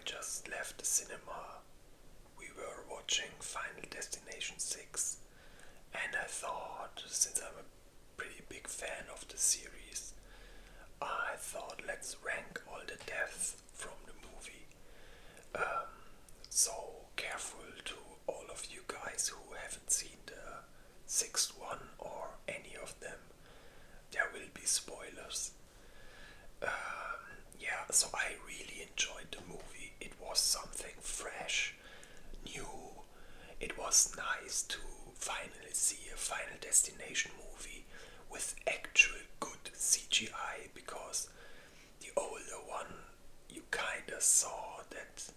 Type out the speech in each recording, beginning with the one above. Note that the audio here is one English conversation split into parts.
just left the cinema. We were watching Final Destination 6, and I thought, since I'm a pretty big fan of the series, I thought let's rank all the deaths from the movie. So careful to all of you guys who haven't seen the sixth one or any of them. There will be spoilers. Yeah, so I really enjoyed the movie. It was something fresh, new. It was nice to finally see a Final Destination movie with actual good CGI, because the older one you kinda saw that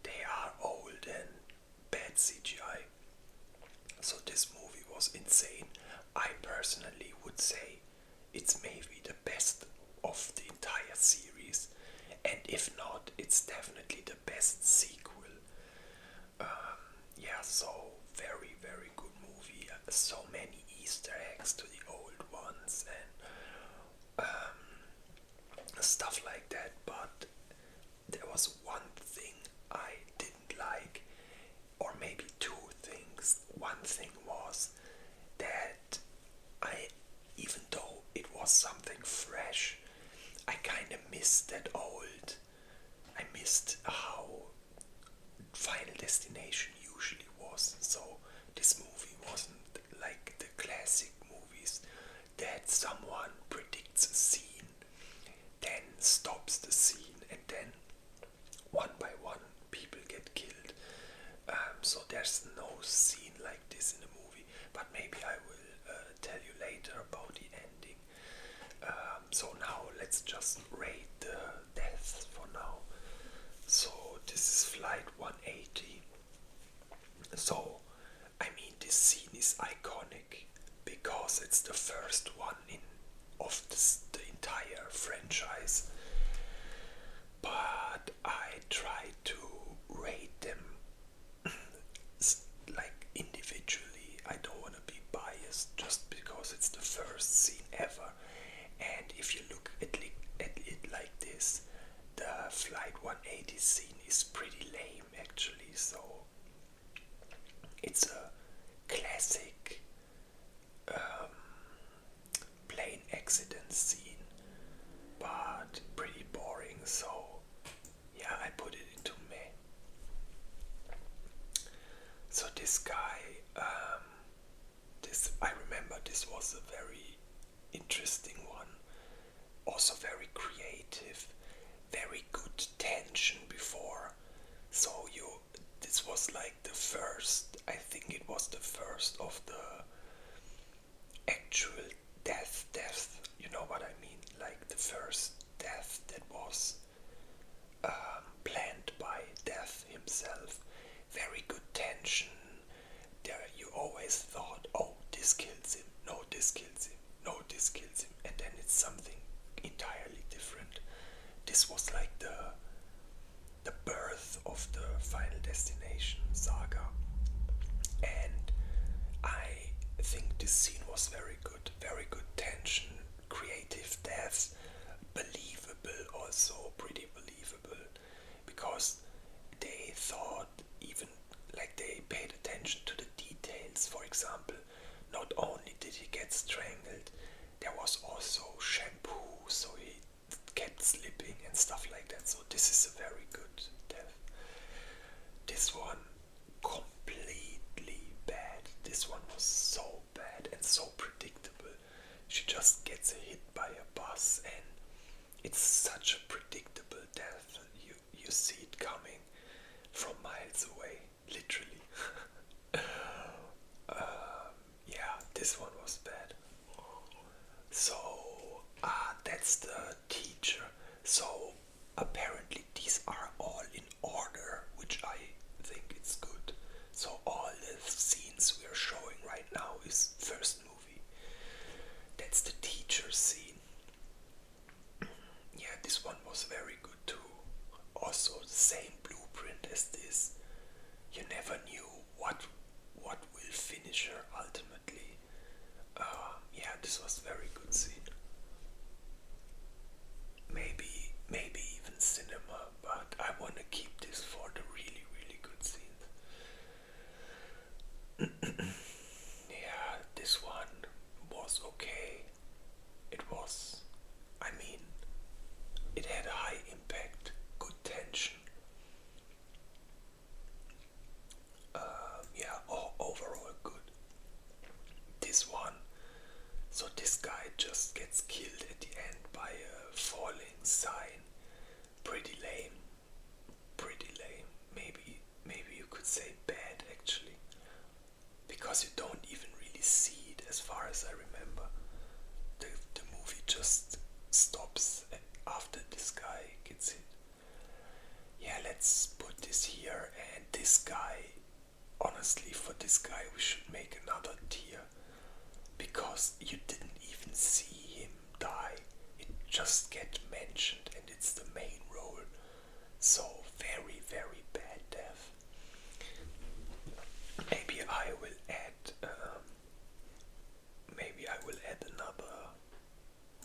they are old and bad CGI. So this movie was insane. I personally would say it's maybe the best of the entire series, and if not, it's definitely the best sequel. Yeah, so very, very good movie. So many Easter eggs to the old ones and stuff like that. But there was one thing I didn't like, or maybe two things. One thing was that I, even though it was something fresh, I kind of missed that old. I missed how Final Destination usually was. So this movie wasn't like the classic movies that someone predicts a scene, then stops the scene, and then one by one people get killed. So there's no scene like this in the movie, but maybe I will tell you later about the ending. So now let's just rate the deaths for now. So this is Flight 180. So I mean, this scene is iconic because it's the first one in of the entire franchise. But I try to rate them like individually. I don't want to be biased just because it's the first scene ever. And if you look at it like this, the Flight 180 scene is pretty lame actually. So it's a classic plane accident scene, but pretty boring. So yeah, I put it into meh. So this guy, this I remember this was a very interesting one, also very creative, very good tension before. So this was like the first, I think it was the first of the actual death, you know what I mean? Like the first death that was planned by Death himself. Very good tension. There you always thought, oh, this kills him, no, this kills him, no, this kills him, and then it's something entirely different. This was like the birth of the Final Destination saga, and I think this scene was very good tension, creative deaths, believable, also pretty believable, because they thought, even like they paid attention to the details. For example, not only did he get strangled, there was also shampoo, so he kept slipping and stuff like that. So this is a very good death. This one, completely bad. This one was so bad and so predictable. She just gets hit by a bus, and it's such a predictable death. You see it coming from miles away, literally. Yeah, this one was bad. So, that's the teacher. So, apparently these are all in order, which I think it's good. So all the scenes we are showing right now is first movie. That's the teacher scene. Yeah, this one was very good too. Also the same blueprint as this. You never knew what will finish her ultimately. Yeah, this was very good scene. Maybe even cinema, but I was, I mean, it had a high impact, good tension. Yeah, overall good. This one, so this guy just gets killed at the end by a falling sign. Pretty lame. Pretty lame. Maybe you could say bad actually, because you don't even really see it as far as I remember. The movie just stops after this guy gets hit. Yeah, let's put this here, and this guy, honestly, for this guy we should make another tier, because you didn't even see him die. It just get mentioned and it's the main role. So very, very bad death. Maybe I will add another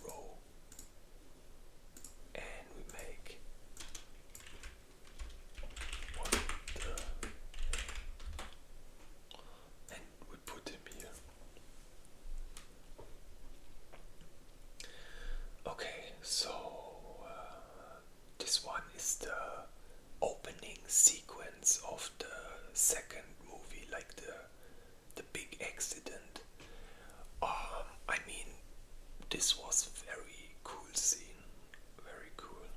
row, and we make what the, and we put him here. Okay, so this one is the opening sequence of the second movie, like the big accident. I mean, this was very cool scene, very cool.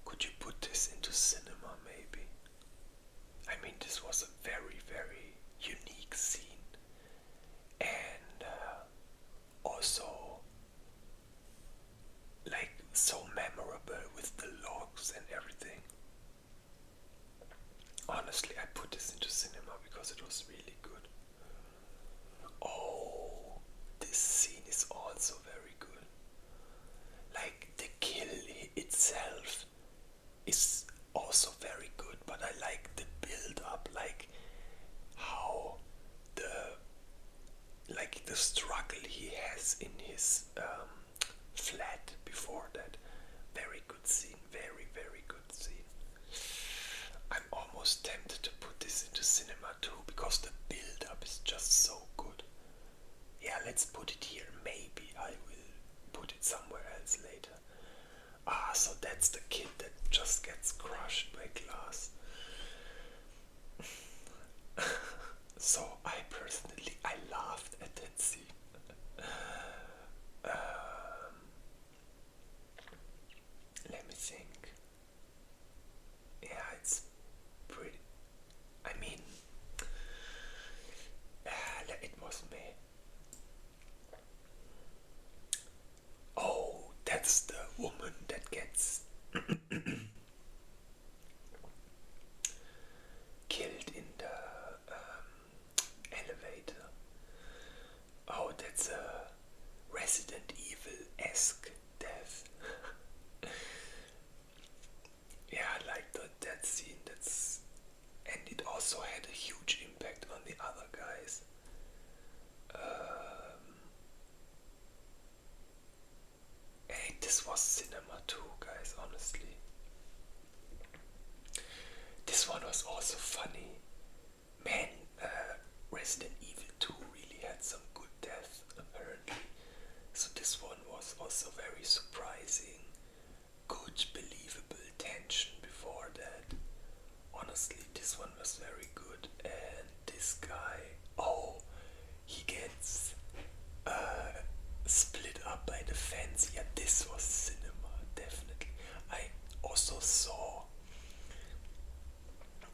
Could you put this into cinema, maybe? I mean, this was a very, very unique scene, and also like so memorable with the logs and everything. Honestly, I put this into cinema because it was really good. Oh, this scene is also very good. Like the kill itself is also very good, but I like the build up, like how the struggle he has in his flat before that. Very good scene, very, very good scene. I'm almost tempted to put this into cinema too, because the build up is just so good. Yeah, let's put it here. Maybe I will put it somewhere else later. So that's the kid that just gets crushed by glass. So I personally, I laughed at that scene. Let me think. Yeah, it's pretty. I mean, it was me. Oh, that's the woman that gets killed in the elevator. Oh, that's a Resident Evil-esque death. Yeah, I like that scene. And it also had a huge impact on the other guys. Hey, this was cinema too, guys, honestly. This one was also funny. Man, Resident Evil 2 really had some good death, apparently. So this one was also very surprising. Good, believable tension before that. Honestly, this one was very good. And this guy, oh, he gets split up by the fence. Yeah, this was cinema, definitely. I also saw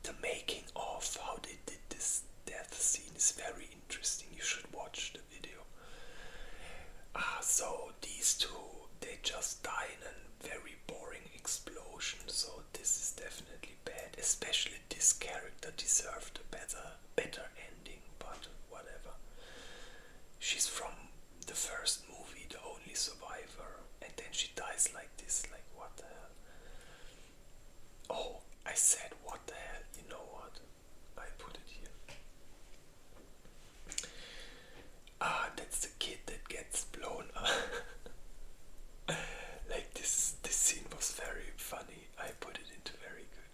the making of how they did this death scene. Is very interesting. You should watch the video. So these two, they just die in a very boring explosion. So this is definitely bad. Especially this character deserved a better ending. But whatever. She's from the first movie, the only survivor, and then she dies like this. Like, what the hell? Oh, I said what the hell. You know what? I put it here. That's the kid that gets blown up. Like this scene was very funny. I put it into very good.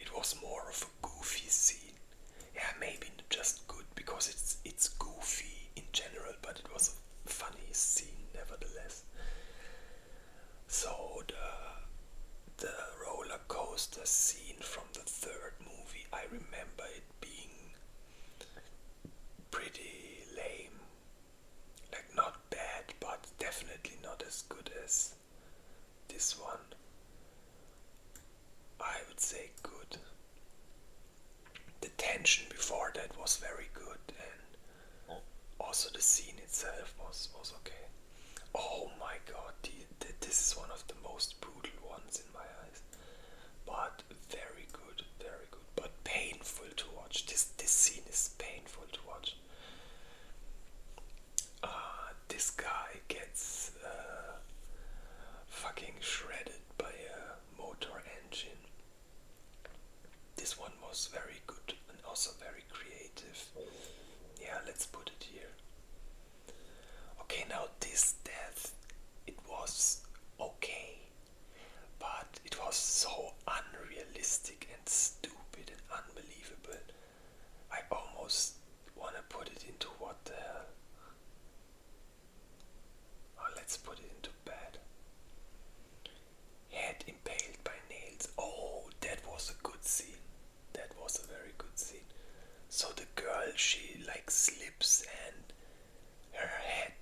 It was more of a goofy scene. Yeah, maybe just good because it's goofy in general, but was okay. Oh my god, this is one of the most brutal ones in my eyes. But very good, very good. But painful to watch. This scene is painful to watch. This guy gets fucking shredded by a motor engine. This one was very good and also very creative. Yeah, let's put it here. Okay, now this death, it was okay, but it was so unrealistic and stupid and unbelievable. I almost wanna put it into what the hell. Oh, let's put it into bad. Head impaled by nails. Oh, that was a good scene. That was a very good scene. So the girl, she like slips and her head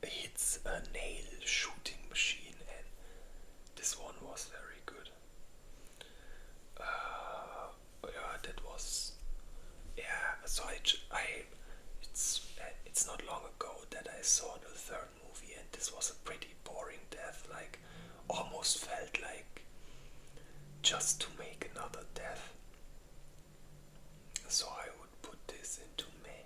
hits a nail shooting machine, and this one was very good. Yeah, that was, yeah. So it's not long ago that I saw the third movie, and this was a pretty boring death. Like, almost felt like just to make another death. So I would put this into me.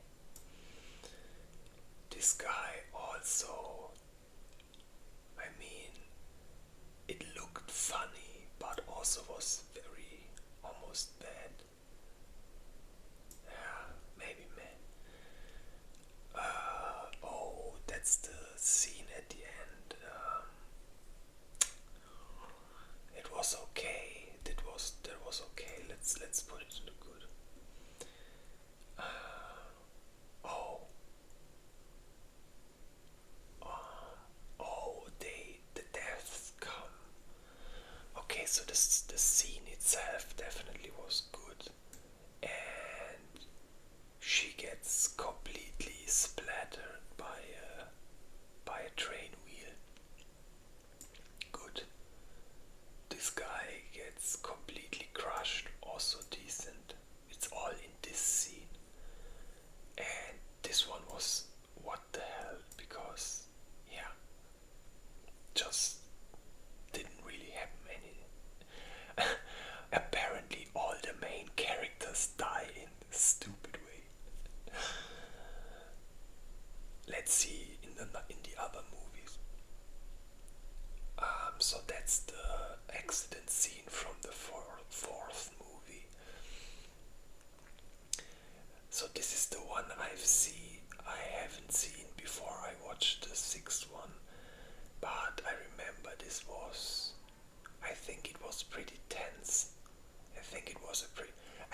This guy also, I mean, it looked funny, but also was very almost bad. Yeah, maybe man. Oh, that's the scene at the end. It was okay. That was okay. Let's put it into good. Oh, oh, the deaths come. Okay, so the scene itself definitely was good, and she gets completely splattered by a train wheel. Good. This guy gets completely crushed. Also decent. It's all in this scene. And this one was what the hell, because yeah, just didn't really happen any. Apparently all the main characters die in a stupid way. Let's see in the other movies. So that's the accident scene from the fourth movie. So this is the one I haven't seen before I watched the sixth one, but I remember this was, I think it was pretty tense. I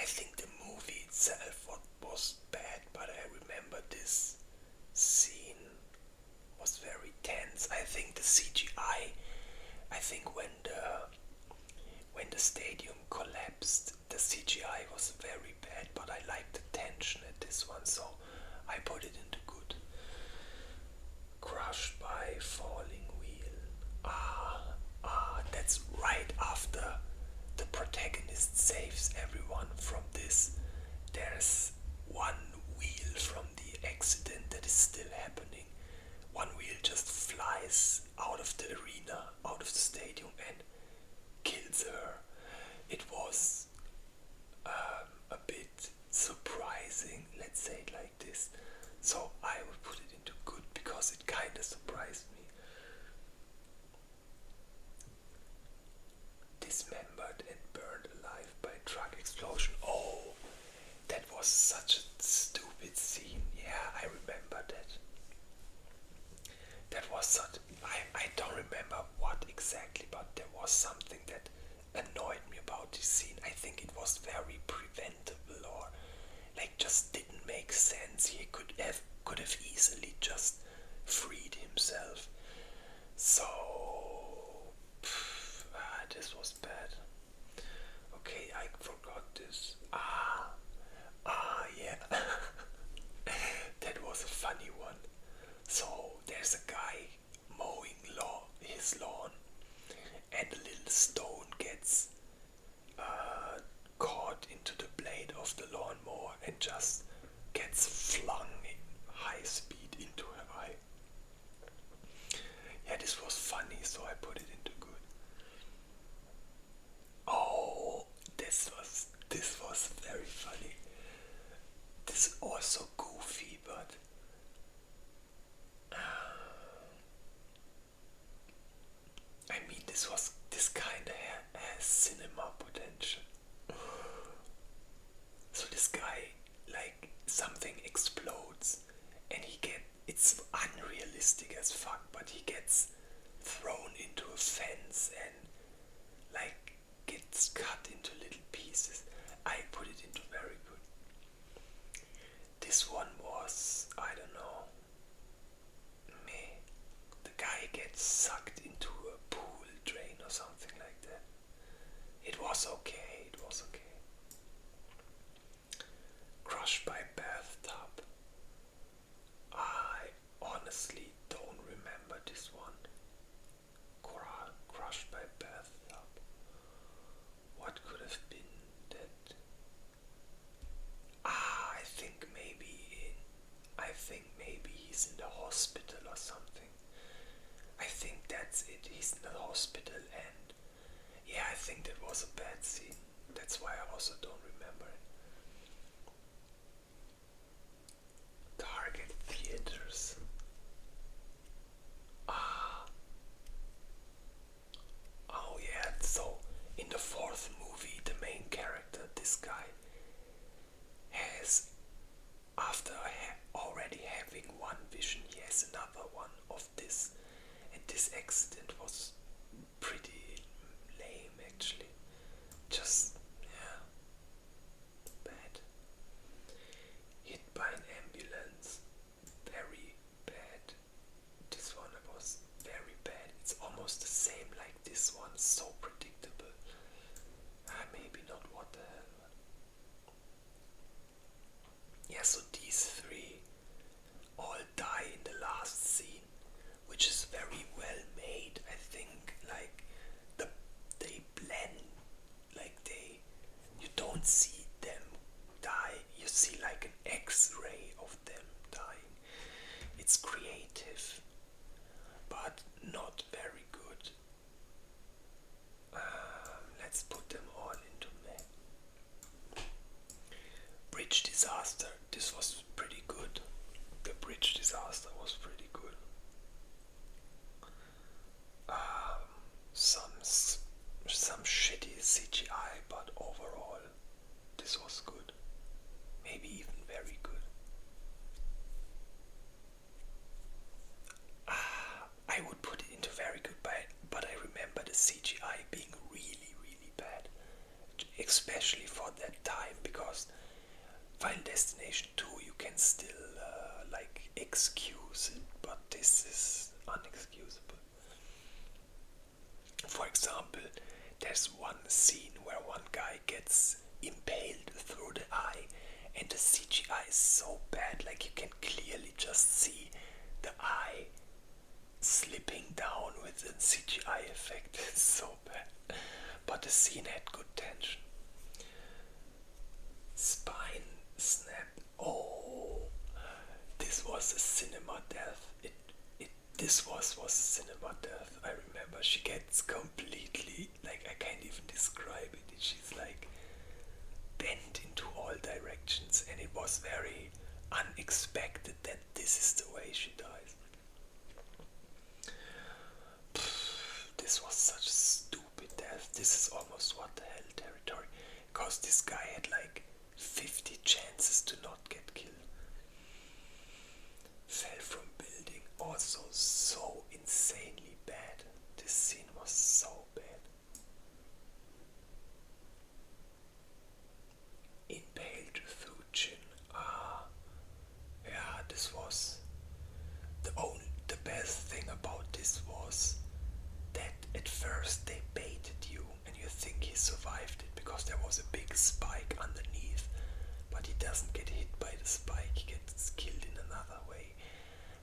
think the movie itself was bad, but I remember this scene was very tense. I think the CGI, I think when the stadium collapsed, the CGI was very bad, but I liked the tension at this one, so I put it into good. Crushed by falling wheel. That's right after the protagonist saves everyone from this. There's one wheel from the accident that is still happening. One wheel just flies out of the arena, out of the stadium, and kills her. It was a bit surprising, let's say it like this. So I would put it into good because it kinda surprised me. Dismembered and burned alive by truck explosion. Oh, that was such a stupid scene. Yeah, I remember that. That was such. I don't remember what exactly, but there was something that annoyed me about this scene. I think it was very preventable, or like just didn't make sense. He could have easily just freed himself. So this was bad. Okay, I forgot this. Yeah. That was a funny one. So there's a guy mowing his lawn, and a little stone gets caught into the blade of the lawnmower and just realistic as fuck, but he gets thrown into a fence and like gets cut into little pieces. I put it into very good. This one was, I don't know, me. The guy gets sucked into a pool drain or something like that. It was okay, it was okay. Crushed by bathtub. I honestly don't remember this one. Crushed by bathtub. What could have been that? I think maybe he's in the hospital or something. I think that's it. He's in the hospital, and yeah, I think that was a bad scene. That's why I also don't remember it. Target theaters. Ah. Oh yeah, so in the fourth movie, the main character, this guy, has, after already having one vision, he has another one of this. And this accident was pretty lame actually. Just, yeah, bad. Hit by an ambulance. Very bad. This one was very bad. It's almost the same like this one. So predictable. Maybe not what the hell. Yeah, so these three all die in the last scene, which is very well made. I think like they blend, like you don't see them die, you see like an X-ray of them dying. It's creative, but not very good. Let's put them all into me. Bridge disaster. This was pretty good. The bridge disaster was pretty good. Some shitty CGI, but overall, this was good. Maybe even very good. I would put it into very good, but I remember the CGI being really, really bad, especially for that time, because Final Destination 2 you can still like excuse it, but this is unexcusable. For example, there's one scene where one guy gets impaled through the eye, and the CGI is so bad, like you can clearly just see the eye slipping down with the CGI effect. It's so bad. But the scene had good tension. Spine snap. Oh, this was a cinema death. This was a cinema death. I remember she gets completely, like, I can't even describe it. She's like bent into all directions, and it was very unexpected that this is the way she dies. This was such a stupid death. This is almost what the hell territory. Because this guy had like 50 chances to not get killed. Fell from building. Also so insanely bad. This scene was so bad. Impaled through chin. Yeah, this was the best thing about this was that at first they baited you and you think he survived it because there was a big spike underneath, but he doesn't get hit by the spike, he gets killed in another way.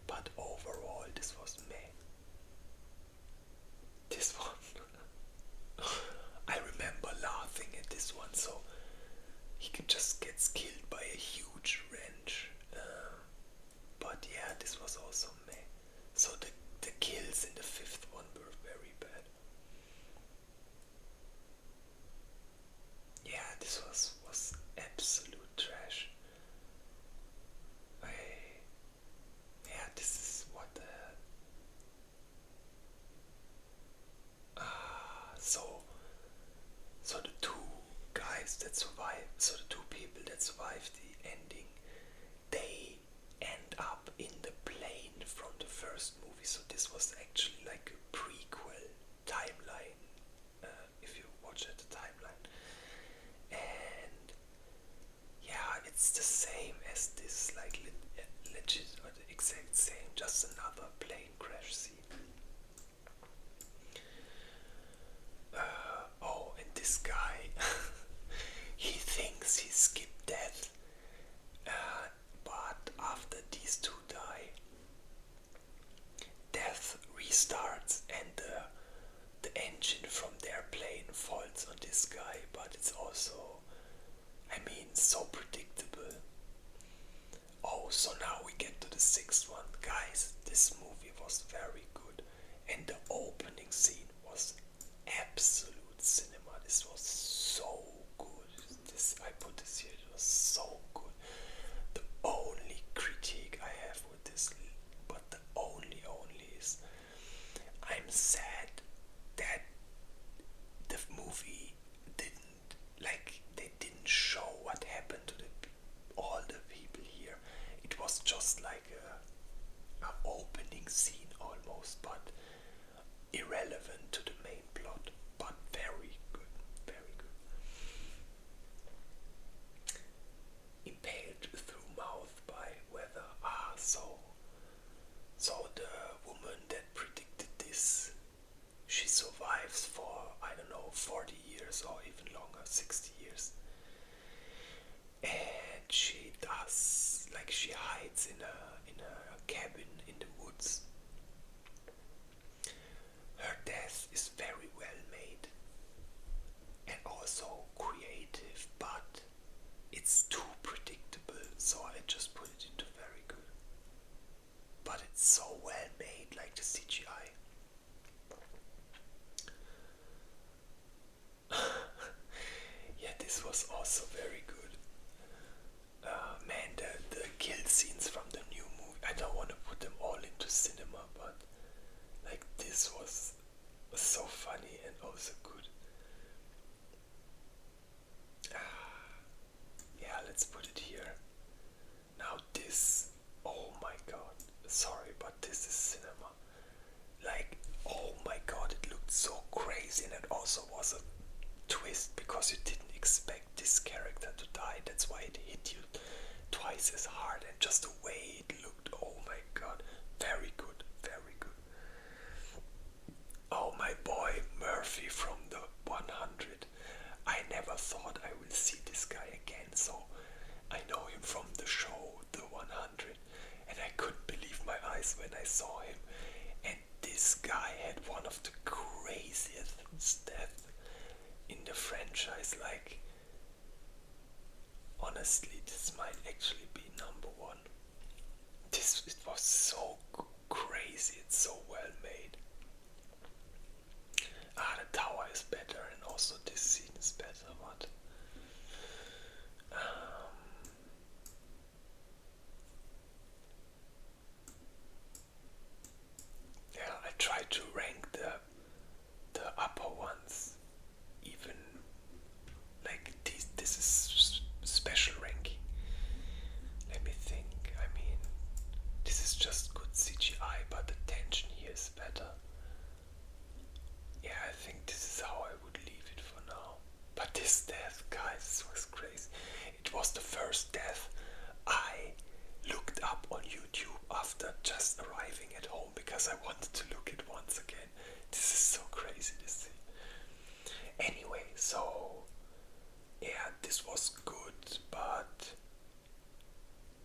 But overall this was meh. so this was actually like a prequel timeline, if you watch it, the timeline. And yeah, it's the same as this, like legit, or the exact same, just another plane crash scene. Oh, and this guy, he thinks he skipped death, but after these two die, death restarts and the engine from their plane falls on this guy, but it's also, I mean, so predictable. Oh, so now we get to the sixth one. Guys, this movie was very good. And the opening scene was absolute cinema. This was so good. I put this here, it was so good. The only critique I have with this, but the only is, I'm sad that the movie didn't, like, they didn't show what happened to all the people here. It was just like a opening scene almost, but irrelevant to the main plot, but very good, very good. Impaled through mouth by weather. So the woman that predicted this, she survives for, I don't know, 40 years or even longer, 60 years. And she does, like, she hides in a cabin in the woods. Her death is very well made and also creative, but it's too predictable, so I just put it into very good. But it's so well made, like the CGI. Yeah, this was also very good. Man, the kill scenes from the new movie, I don't want to put them all into cinema, but like this was so funny and also good. Yeah, let's put it here. Now this, oh my god, sorry, but this is cinema. Like, oh my god, it looked so crazy, and it also was a twist because you didn't expect this character to die. That's why it hit you twice as hard, and just the way it looked, oh my god, very good, very good. Oh, my boy Murphy from the 100. I never thought I would see this guy again, so I know him from the show The 100, and I couldn't believe my eyes when I saw him. And this guy had one of the craziest deaths in the franchise. Like, honestly, this might actually be number one. It was so crazy. It's so well made. The tower is better, and also this scene is better. But yeah, I tried to rank the upper ones. Even like this is special ranking. Let me think. I mean, this is just good CGI, but the tension here is better. Yeah, I think this is how I would leave it for now. But this death, guys, was crazy. It was the first death I looked up on YouTube after just arriving at home because I wanted to look it once again. This is so crazy, this thing. Anyway, so yeah, this was good, but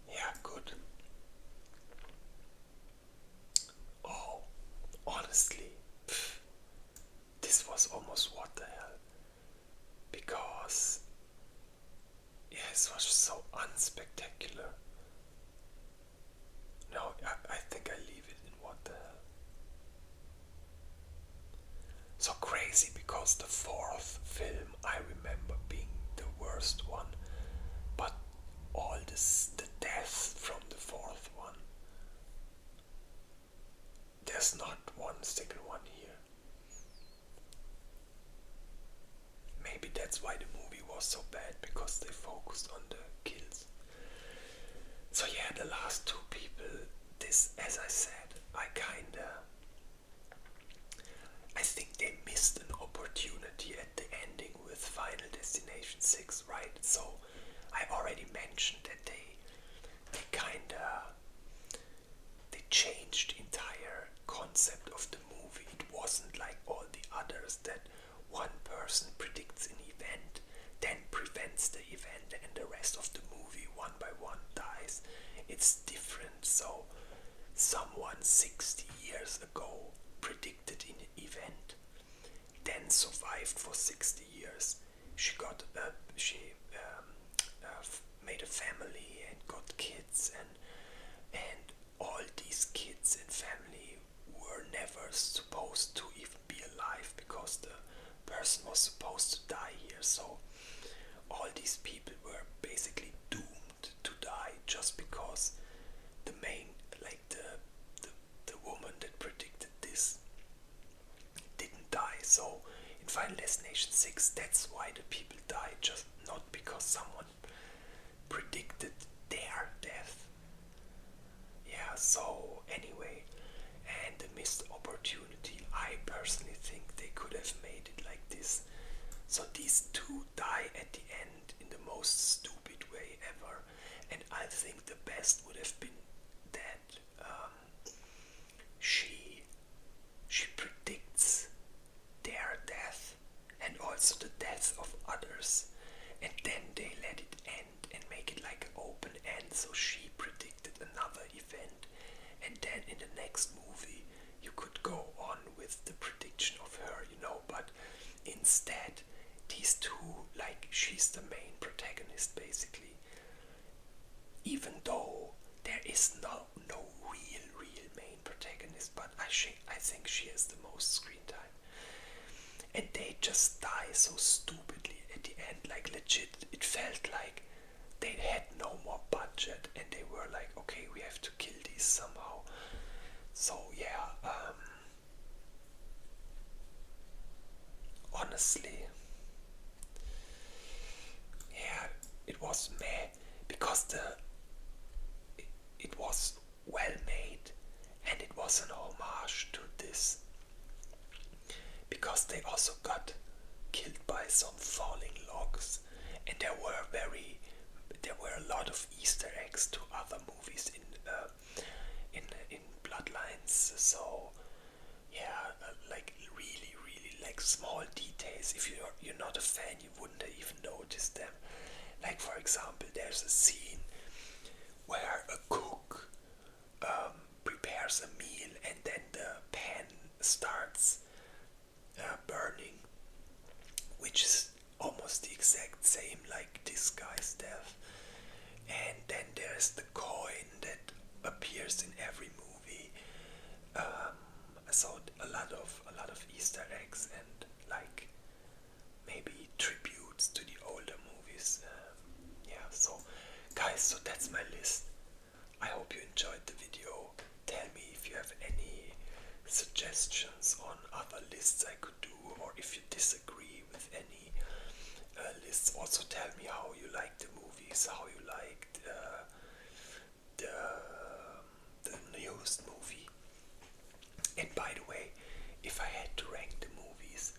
yeah, good. Oh, honestly, this was almost what the hell. Because yeah, it was so unspectacular. No, I think I leave it in what the hell. So crazy because the fourth film I remember being the worst one, but all the death from the fourth one, there's not one single one here. Maybe that's why the movie was so bad, because they focused on the kills. So yeah, the last two people, this, as I said, I kinda someone 60 years ago predicted in an event, then survived for 60 years. She got made a family and got kids, and all these kids and family were never supposed to even be alive because the person was supposed to die here. So all these people were basically doomed to die just because the main, like the woman that predicted this didn't die. So in Final Destination 6, that's why the people died, just not because someone predicted their death. Yeah, so anyway, and the missed opportunity, I personally think they could have made it like this. So these two die at the end in the most stupid way ever, and I think the best would have been that she predicts their death and also the death of others, and then they let it end and make it like an open end. So she predicted another event, and then in the next movie you could go on with the prediction of her, but instead these two, like, she's the main protagonist basically, even though there is no real main protagonist, but I think she has the most screen time. And they just die so stupidly at the end, like legit, it felt like they had no more budget and they were like, okay, we have to kill these somehow. So yeah, honestly, yeah, it was meh, because it was well made, and it was an homage to this, because they also got killed by some falling logs, and there were a lot of Easter eggs to other movies in Bloodlines. So yeah, like really like small details. If you're not a fan, you wouldn't have even noticed them. Like for example, there's a scene where a cook prepares a meal and then the pan starts burning, which is almost the exact same like this guy's death. And then there's the coin that appears in every movie. So a lot of Easter eggs and like maybe tributes to the older movies. Yeah, so guys, so that's my list. I hope you enjoyed the video. Tell me if you have any suggestions on other lists I could do, or if you disagree with any lists. Also tell me how you like the movies, how you liked the newest movie. And by the way, if I had to rank the movies,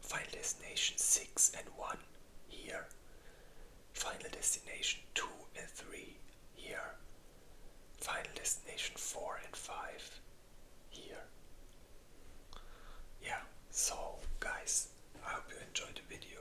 Final Destination 6 and 1 here, Final Destination 2 and 3 here, Final Destination 4 and 5 here. Yeah, so guys, I hope you enjoyed the video.